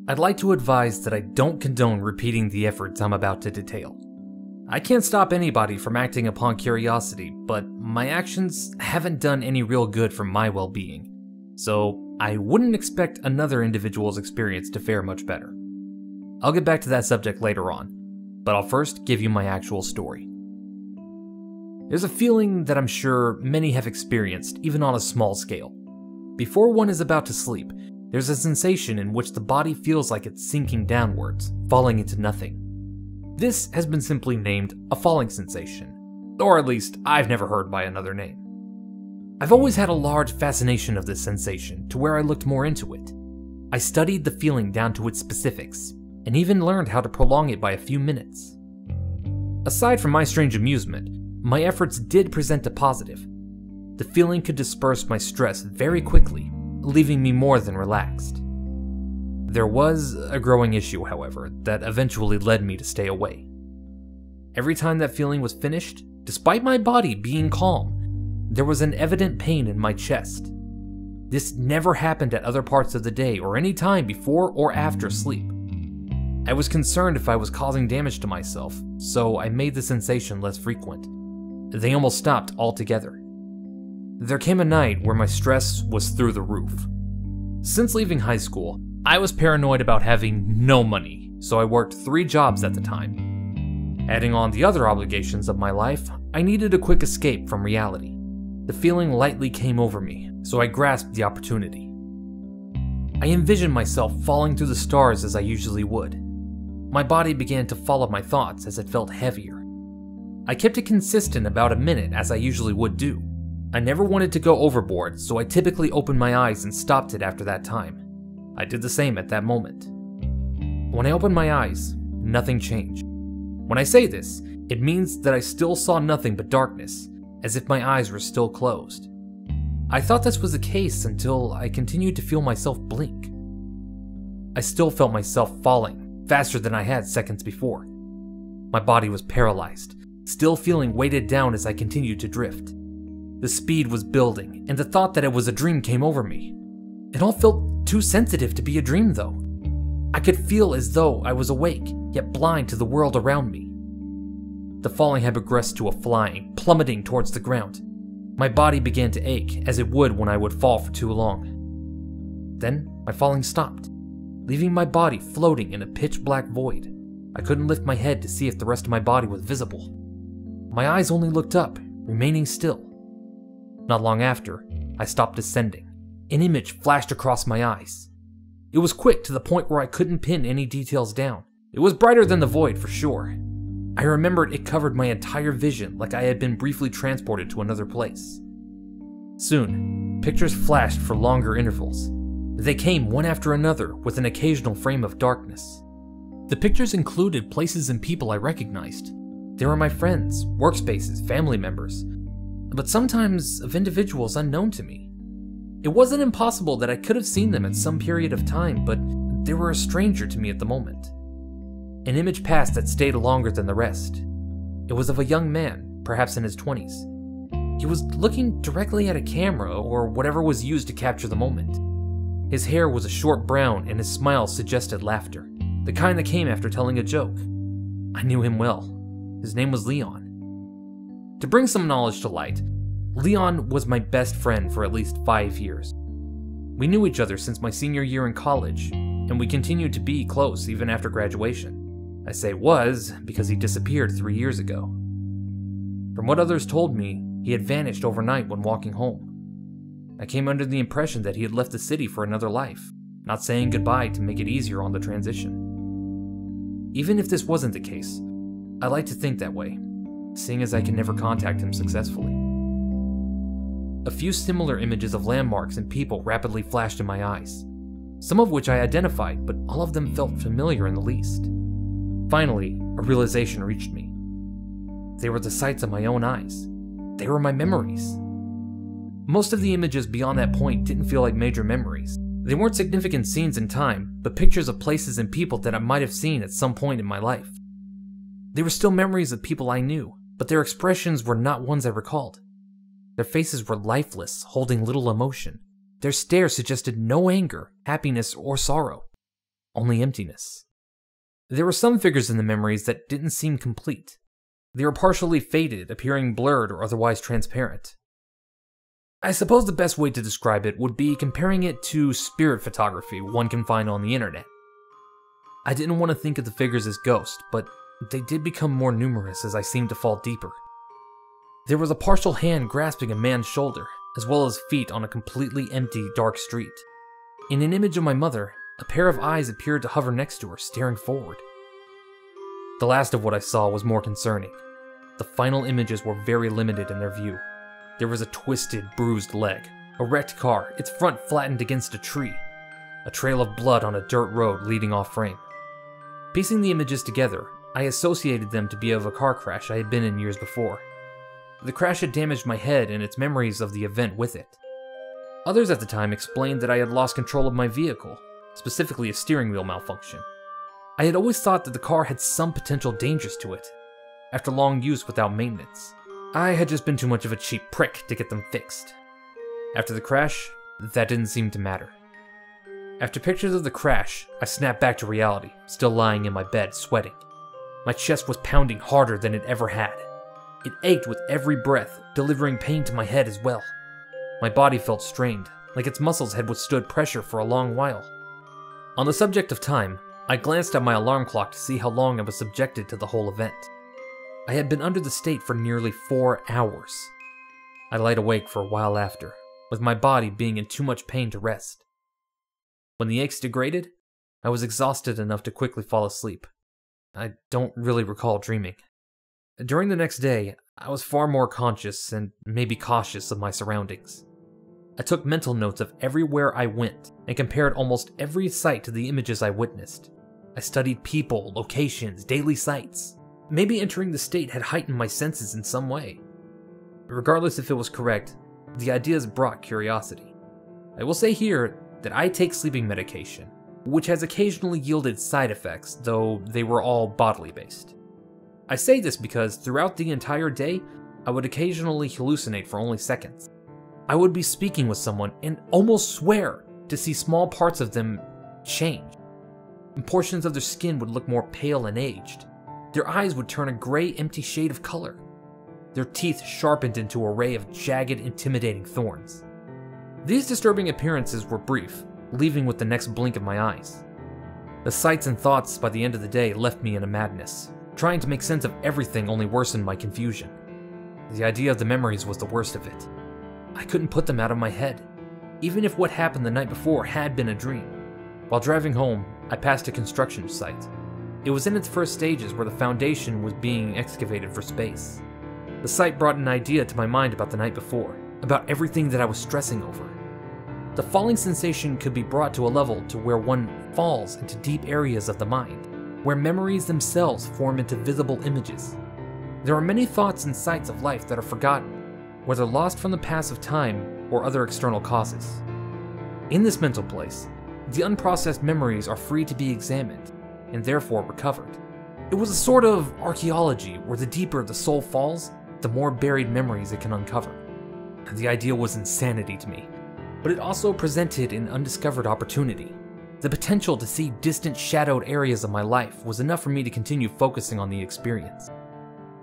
I'd like to advise that I don't condone repeating the efforts I'm about to detail. I can't stop anybody from acting upon curiosity, but my actions haven't done any real good for my well-being, so I wouldn't expect another individual's experience to fare much better. I'll get back to that subject later on, but I'll first give you my actual story. There's a feeling that I'm sure many have experienced, even on a small scale. Before one is about to sleep, there's a sensation in which the body feels like it's sinking downwards, falling into nothing. This has been simply named a falling sensation, or at least I've never heard by another name. I've always had a large fascination of this sensation to where I looked more into it. I studied the feeling down to its specifics, and even learned how to prolong it by a few minutes. Aside from my strange amusement, my efforts did present a positive. The feeling could disperse my stress very quickly, leaving me more than relaxed. There was a growing issue, however, that eventually led me to stay away. Every time that feeling was finished, despite my body being calm, there was an evident pain in my chest. This never happened at other parts of the day or any time before or after sleep. I was concerned if I was causing damage to myself, so I made the sensation less frequent. They almost stopped altogether. There came a night where my stress was through the roof. Since leaving high school, I was paranoid about having no money, so I worked 3 jobs at the time. Adding on the other obligations of my life, I needed a quick escape from reality. The feeling lightly came over me, so I grasped the opportunity. I envisioned myself falling through the stars as I usually would. My body began to follow my thoughts as it felt heavier. I kept it consistent about a minute as I usually would do. I never wanted to go overboard, so I typically opened my eyes and stopped it after that time. I did the same at that moment. When I opened my eyes, nothing changed. When I say this, it means that I still saw nothing but darkness, as if my eyes were still closed. I thought this was the case until I continued to feel myself blink. I still felt myself falling, faster than I had seconds before. My body was paralyzed, still feeling weighted down as I continued to drift. The speed was building, and the thought that it was a dream came over me. It all felt too sensitive to be a dream, though. I could feel as though I was awake, yet blind to the world around me. The falling had progressed to a flying, plummeting towards the ground. My body began to ache, as it would when I would fall for too long. Then, my falling stopped, leaving my body floating in a pitch-black void. I couldn't lift my head to see if the rest of my body was visible. My eyes only looked up, remaining still. Not long after, I stopped descending. An image flashed across my eyes. It was quick to the point where I couldn't pin any details down. It was brighter than the void for sure. I remembered it covered my entire vision like I had been briefly transported to another place. Soon, pictures flashed for longer intervals. They came one after another with an occasional frame of darkness. The pictures included places and people I recognized. They were my friends, workspaces, family members, but sometimes of individuals unknown to me. It wasn't impossible that I could have seen them at some period of time, but they were a stranger to me at the moment. An image passed that stayed longer than the rest. It was of a young man, perhaps in his 20s. He was looking directly at a camera or whatever was used to capture the moment. His hair was a short brown and his smile suggested laughter, the kind that came after telling a joke. I knew him well. His name was Leon. To bring some knowledge to light, Leon was my best friend for at least 5 years. We knew each other since my senior year in college, and we continued to be close even after graduation. I say was because he disappeared 3 years ago. From what others told me, he had vanished overnight when walking home. I came under the impression that he had left the city for another life, not saying goodbye to make it easier on the transition. Even if this wasn't the case, I like to think that way, seeing as I can never contact him successfully. A few similar images of landmarks and people rapidly flashed in my eyes, some of which I identified, but all of them felt familiar in the least. Finally, a realization reached me. They were the sights of my own eyes. They were my memories. Most of the images beyond that point didn't feel like major memories. They weren't significant scenes in time, but pictures of places and people that I might have seen at some point in my life. They were still memories of people I knew, but their expressions were not ones I recalled. Their faces were lifeless, holding little emotion. Their stare suggested no anger, happiness, or sorrow. only emptiness. There were some figures in the memories that didn't seem complete. They were partially faded, appearing blurred or otherwise transparent. I suppose the best way to describe it would be comparing it to spirit photography one can find on the internet. I didn't want to think of the figures as ghosts, but they did become more numerous as I seemed to fall deeper. There was a partial hand grasping a man's shoulder, as well as feet on a completely empty, dark street. In an image of my mother, a pair of eyes appeared to hover next to her, staring forward. The last of what I saw was more concerning. The final images were very limited in their view. There was a twisted, bruised leg, a wrecked car, its front flattened against a tree, a trail of blood on a dirt road leading off frame. Piecing the images together, I associated them to be of a car crash I had been in years before. The crash had damaged my head and its memories of the event with it. Others at the time explained that I had lost control of my vehicle, specifically a steering wheel malfunction. I had always thought that the car had some potential dangers to it. After long use without maintenance, I had just been too much of a cheap prick to get them fixed. After the crash, that didn't seem to matter. After pictures of the crash, I snapped back to reality, still lying in my bed, sweating. My chest was pounding harder than it ever had. It ached with every breath, delivering pain to my head as well. My body felt strained, like its muscles had withstood pressure for a long while. On the subject of time, I glanced at my alarm clock to see how long I was subjected to the whole event. I had been under the state for nearly 4 hours. I lied awake for a while after, with my body being in too much pain to rest. When the aches degraded, I was exhausted enough to quickly fall asleep. I don't really recall dreaming. During the next day, I was far more conscious and maybe cautious of my surroundings. I took mental notes of everywhere I went and compared almost every site to the images I witnessed. I studied people, locations, daily sights. Maybe entering the state had heightened my senses in some way. Regardless if it was correct, the ideas brought curiosity. I will say here that I take sleeping medication, which has occasionally yielded side effects, though they were all bodily based. I say this because throughout the entire day, I would occasionally hallucinate for only seconds. I would be speaking with someone and almost swear to see small parts of them change. And portions of their skin would look more pale and aged. Their eyes would turn a gray, empty shade of color. Their teeth sharpened into an array of jagged, intimidating thorns. These disturbing appearances were brief, leaving with the next blink of my eyes. The sights and thoughts by the end of the day left me in a madness. Trying to make sense of everything only worsened my confusion. The idea of the memories was the worst of it. I couldn't put them out of my head, even if what happened the night before had been a dream. While driving home, I passed a construction site. It was in its first stages where the foundation was being excavated for space. The site brought an idea to my mind about the night before, about everything that I was stressing over. The falling sensation could be brought to a level to where one falls into deep areas of the mind, where memories themselves form into visible images. There are many thoughts and sights of life that are forgotten, whether lost from the pass of time or other external causes. In this mental place, the unprocessed memories are free to be examined, and therefore recovered. It was a sort of archaeology where the deeper the soul falls, the more buried memories it can uncover. The idea was insanity to me, but it also presented an undiscovered opportunity. The potential to see distant, shadowed areas of my life was enough for me to continue focusing on the experience.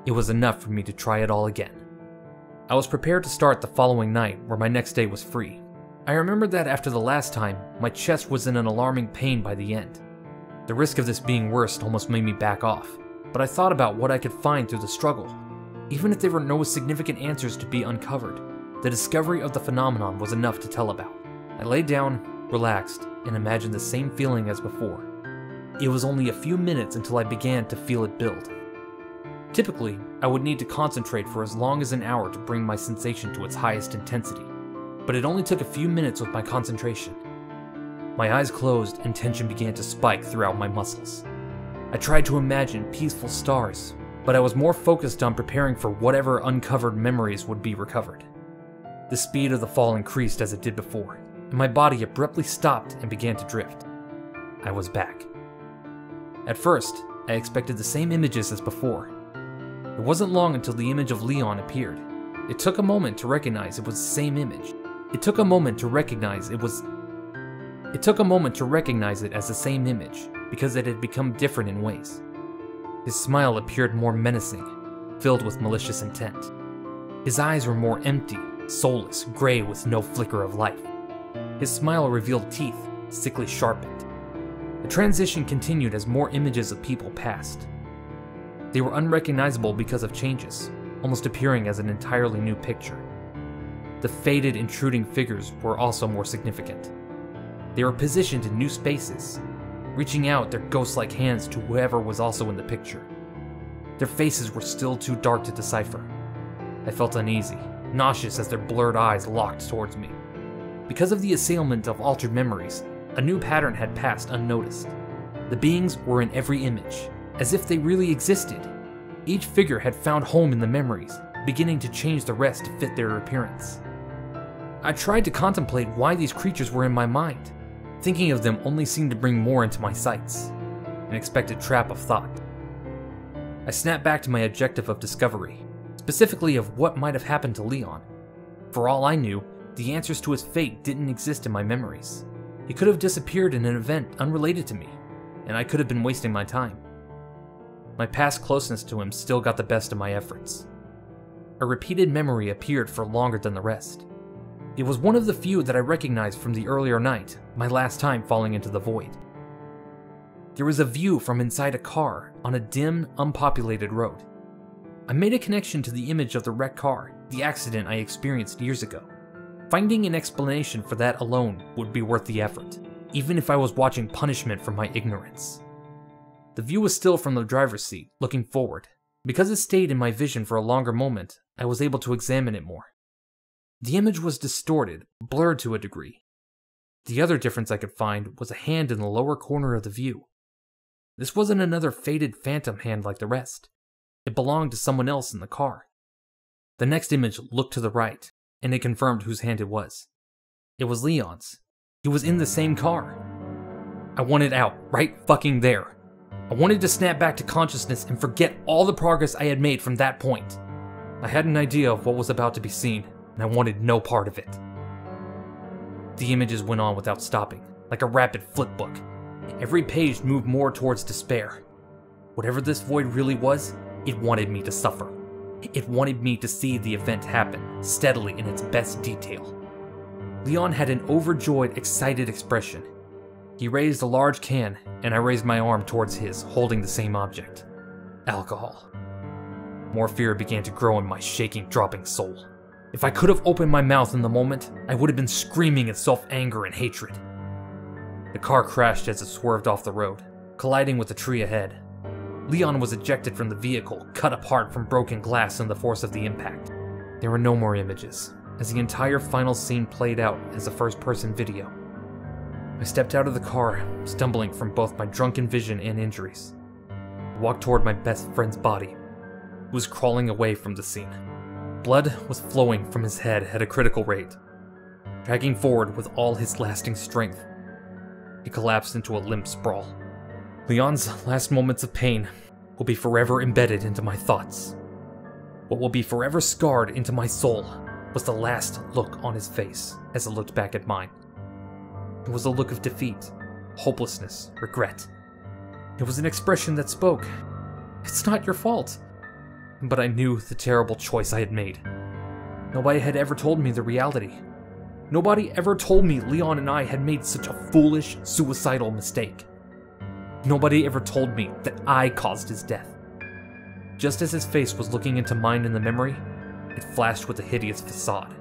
It was enough for me to try it all again. I was prepared to start the following night, where my next day was free. I remembered that after the last time, my chest was in an alarming pain by the end. The risk of this being worse almost made me back off, but I thought about what I could find through the struggle. Even if there were no significant answers to be uncovered, the discovery of the phenomenon was enough to tell about. I laid down, relaxed, and imagined the same feeling as before. It was only a few minutes until I began to feel it build. Typically, I would need to concentrate for as long as an hour to bring my sensation to its highest intensity, but it only took a few minutes with my concentration. My eyes closed and tension began to spike throughout my muscles. I tried to imagine peaceful stars, but I was more focused on preparing for whatever uncovered memories would be recovered. The speed of the fall increased as it did before, and my body abruptly stopped and began to drift. I was back. At first, I expected the same images as before. It wasn't long until the image of Leon appeared. It took a moment to recognize it was the same image. It took a moment to recognize it was... It took a moment to recognize it as the same image, because it had become different in ways. His smile appeared more menacing, filled with malicious intent. His eyes were more empty, soulless, gray with no flicker of life. His smile revealed teeth, sickly sharpened. The transition continued as more images of people passed. They were unrecognizable because of changes, almost appearing as an entirely new picture. The faded, intruding figures were also more significant. They were positioned in new spaces, reaching out their ghost-like hands to whoever was also in the picture. Their faces were still too dark to decipher. I felt uneasy, nauseous as their blurred eyes locked towards me. Because of the assailment of altered memories, a new pattern had passed unnoticed. The beings were in every image, as if they really existed. Each figure had found home in the memories, beginning to change the rest to fit their appearance. I tried to contemplate why these creatures were in my mind. Thinking of them only seemed to bring more into my sights, an expected trap of thought. I snapped back to my objective of discovery, specifically of what might have happened to Leon. For all I knew, the answers to his fate didn't exist in my memories. He could have disappeared in an event unrelated to me, and I could have been wasting my time. My past closeness to him still got the best of my efforts. A repeated memory appeared for longer than the rest. It was one of the few that I recognized from the earlier night, my last time falling into the void. There was a view from inside a car on a dim, unpopulated road. I made a connection to the image of the wrecked car, the accident I experienced years ago. Finding an explanation for that alone would be worth the effort, even if I was watching punishment for my ignorance. The view was still from the driver's seat, looking forward. Because it stayed in my vision for a longer moment, I was able to examine it more. The image was distorted, blurred to a degree. The other difference I could find was a hand in the lower corner of the view. This wasn't another faded phantom hand like the rest. It belonged to someone else in the car. The next image looked to the right, and it confirmed whose hand it was. It was Leon's. He was in the same car. I wanted out, right fucking there. I wanted to snap back to consciousness and forget all the progress I had made from that point. I had an idea of what was about to be seen, and I wanted no part of it. The images went on without stopping, like a rapid flipbook. Every page moved more towards despair. Whatever this void really was, it wanted me to suffer. It wanted me to see the event happen, steadily in its best detail. Leon had an overjoyed, excited expression. He raised a large can, and I raised my arm towards his, holding the same object. Alcohol. More fear began to grow in my shaking, dropping soul. If I could have opened my mouth in the moment, I would have been screaming in self-anger and hatred. The car crashed as it swerved off the road, colliding with the tree ahead. Leon was ejected from the vehicle, cut apart from broken glass in the force of the impact. There were no more images, as the entire final scene played out as a first-person video. I stepped out of the car, stumbling from both my drunken vision and injuries. I walked toward my best friend's body, who was crawling away from the scene. Blood was flowing from his head at a critical rate. Dragging forward with all his lasting strength, he collapsed into a limp sprawl. Leon's last moments of pain will be forever embedded into my thoughts. What will be forever scarred into my soul was the last look on his face as it looked back at mine. It was a look of defeat, hopelessness, regret. It was an expression that spoke, "It's not your fault." But I knew the terrible choice I had made. Nobody had ever told me the reality. Nobody ever told me Leon and I had made such a foolish, suicidal mistake. Nobody ever told me that I caused his death. Just as his face was looking into mine in the memory, it flashed with a hideous facade.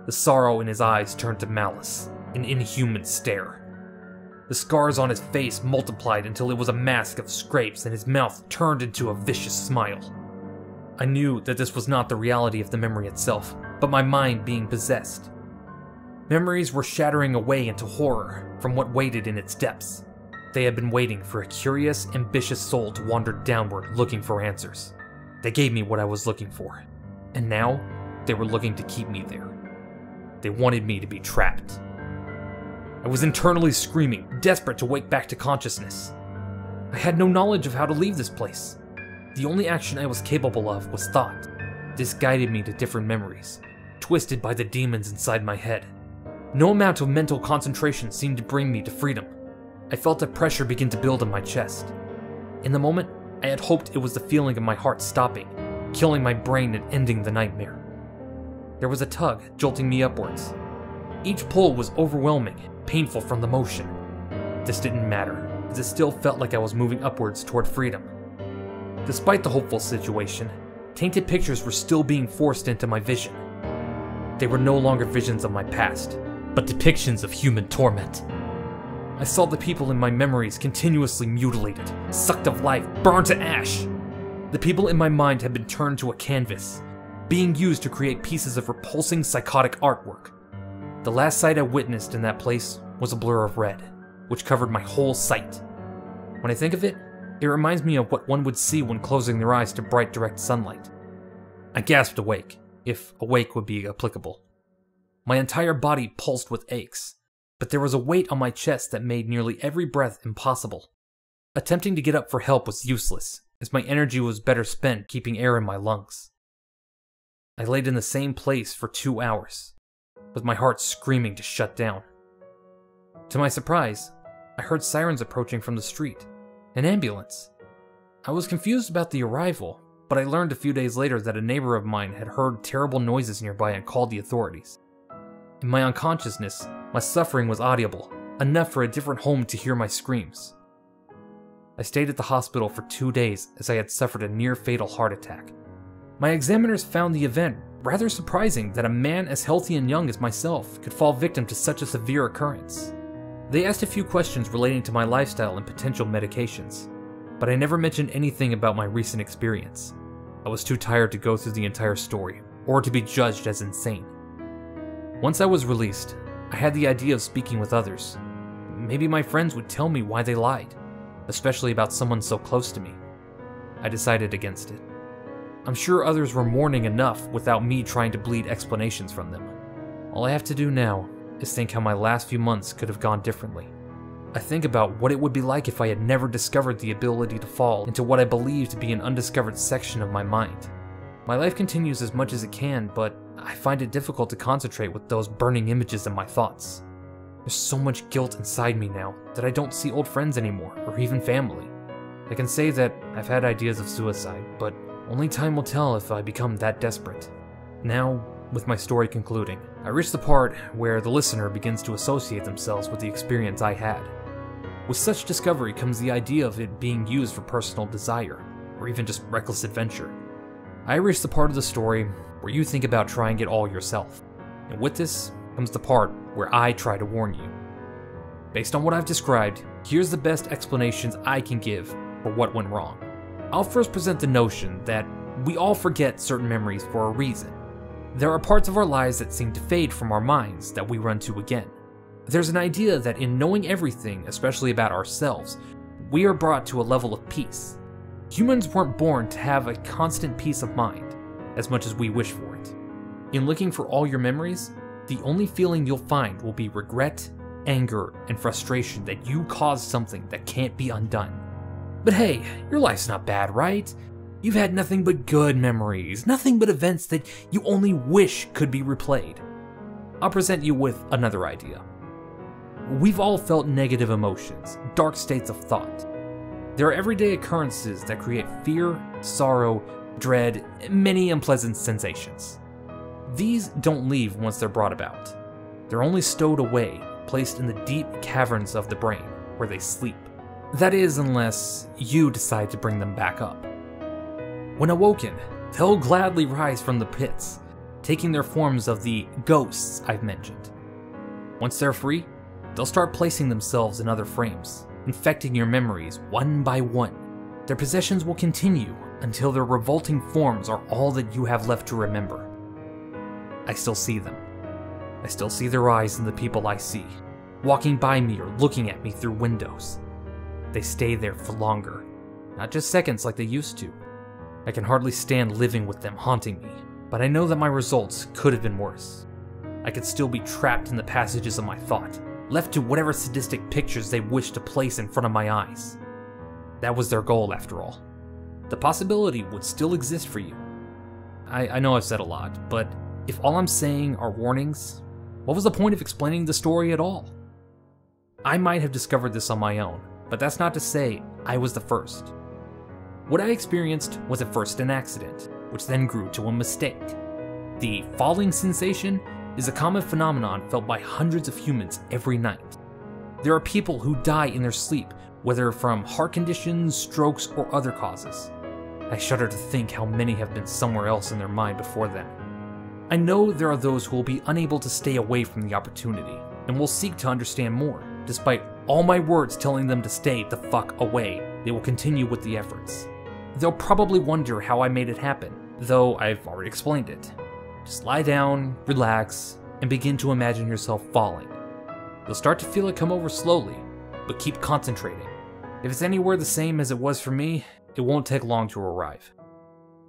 The sorrow in his eyes turned to malice, an inhuman stare. The scars on his face multiplied until it was a mask of scrapes, and his mouth turned into a vicious smile. I knew that this was not the reality of the memory itself, but my mind being possessed. Memories were shattering away into horror from what waited in its depths. They had been waiting for a curious, ambitious soul to wander downward looking for answers. They gave me what I was looking for, and now they were looking to keep me there. They wanted me to be trapped. I was internally screaming, desperate to wake back to consciousness. I had no knowledge of how to leave this place. The only action I was capable of was thought. This guided me to different memories, twisted by the demons inside my head. No amount of mental concentration seemed to bring me to freedom. I felt a pressure begin to build in my chest. In the moment, I had hoped it was the feeling of my heart stopping, killing my brain and ending the nightmare. There was a tug jolting me upwards. Each pull was overwhelming, painful from the motion. This didn't matter, as it still felt like I was moving upwards toward freedom. Despite the hopeful situation, tainted pictures were still being forced into my vision. They were no longer visions of my past, but depictions of human torment. I saw the people in my memories continuously mutilated, sucked of life, burned to ash. The people in my mind had been turned to a canvas, being used to create pieces of repulsing psychotic artwork. The last sight I witnessed in that place was a blur of red, which covered my whole sight. When I think of it, it reminds me of what one would see when closing their eyes to bright direct sunlight. I gasped awake, if awake would be applicable. My entire body pulsed with aches, but there was a weight on my chest that made nearly every breath impossible. Attempting to get up for help was useless, as my energy was better spent keeping air in my lungs. I laid in the same place for 2 hours, with my heart screaming to shut down. To my surprise, I heard sirens approaching from the street, an ambulance. I was confused about the arrival, but I learned a few days later that a neighbor of mine had heard terrible noises nearby and called the authorities. In my unconsciousness, my suffering was audible, enough for a different home to hear my screams. I stayed at the hospital for 2 days as I had suffered a near-fatal heart attack. My examiners found the event rather surprising that a man as healthy and young as myself could fall victim to such a severe occurrence. They asked a few questions relating to my lifestyle and potential medications, but I never mentioned anything about my recent experience. I was too tired to go through the entire story, or to be judged as insane. Once I was released, I had the idea of speaking with others. Maybe my friends would tell me why they lied, especially about someone so close to me. I decided against it. I'm sure others were mourning enough without me trying to bleed explanations from them. All I have to do now is think how my last few months could have gone differently. I think about what it would be like if I had never discovered the ability to fall into what I believe to be an undiscovered section of my mind. My life continues as much as it can, but I find it difficult to concentrate with those burning images in my thoughts. There's so much guilt inside me now that I don't see old friends anymore, or even family. I can say that I've had ideas of suicide, but only time will tell if I become that desperate. Now, with my story concluding, I reach the part where the listener begins to associate themselves with the experience I had. With such discovery comes the idea of it being used for personal desire, or even just reckless adventure. I reach the part of the story where you think about trying it all yourself. And with this comes the part where I try to warn you. Based on what I've described, here's the best explanations I can give for what went wrong. I'll first present the notion that we all forget certain memories for a reason. There are parts of our lives that seem to fade from our minds that we run to again. There's an idea that in knowing everything, especially about ourselves, we are brought to a level of peace. Humans weren't born to have a constant peace of mind, as much as we wish for it. In looking for all your memories, the only feeling you'll find will be regret, anger, and frustration that you caused something that can't be undone. But hey, your life's not bad, right? You've had nothing but good memories, nothing but events that you only wish could be replayed. I'll present you with another idea. We've all felt negative emotions, dark states of thought. There are everyday occurrences that create fear, sorrow, dread, and many unpleasant sensations. These don't leave once they're brought about. They're only stowed away, placed in the deep caverns of the brain, where they sleep. That is, unless you decide to bring them back up. When awoken, they'll gladly rise from the pits, taking their forms of the ghosts I've mentioned. Once they're free, they'll start placing themselves in other frames, infecting your memories one by one. Their possessions will continue until their revolting forms are all that you have left to remember. I still see them. I still see their eyes in the people I see, walking by me or looking at me through windows. They stay there for longer, not just seconds like they used to. I can hardly stand living with them haunting me, but I know that my results could have been worse. I could still be trapped in the passages of my thought, left to whatever sadistic pictures they wished to place in front of my eyes. That was their goal, after all. The possibility would still exist for you. I know I've said a lot, but if all I'm saying are warnings, What was the point of explaining the story at all? I might have discovered this on my own, but that's not to say I was the first. What I experienced was at first an accident, which then grew to a mistake. The falling sensation is a common phenomenon felt by hundreds of humans every night. There are people who die in their sleep, whether from heart conditions, strokes, or other causes. I shudder to think how many have been somewhere else in their mind before then. I know there are those who will be unable to stay away from the opportunity, and will seek to understand more. Despite all my words telling them to stay the fuck away, they will continue with the efforts. They'll probably wonder how I made it happen, though I've already explained it. Just lie down, relax, and begin to imagine yourself falling. You'll start to feel it come over slowly, but keep concentrating. If it's anywhere the same as it was for me, it won't take long to arrive.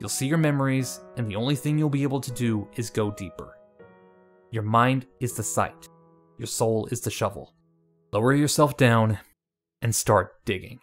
You'll see your memories, and the only thing you'll be able to do is go deeper. Your mind is the sight. Your soul is the shovel. Lower yourself down and start digging.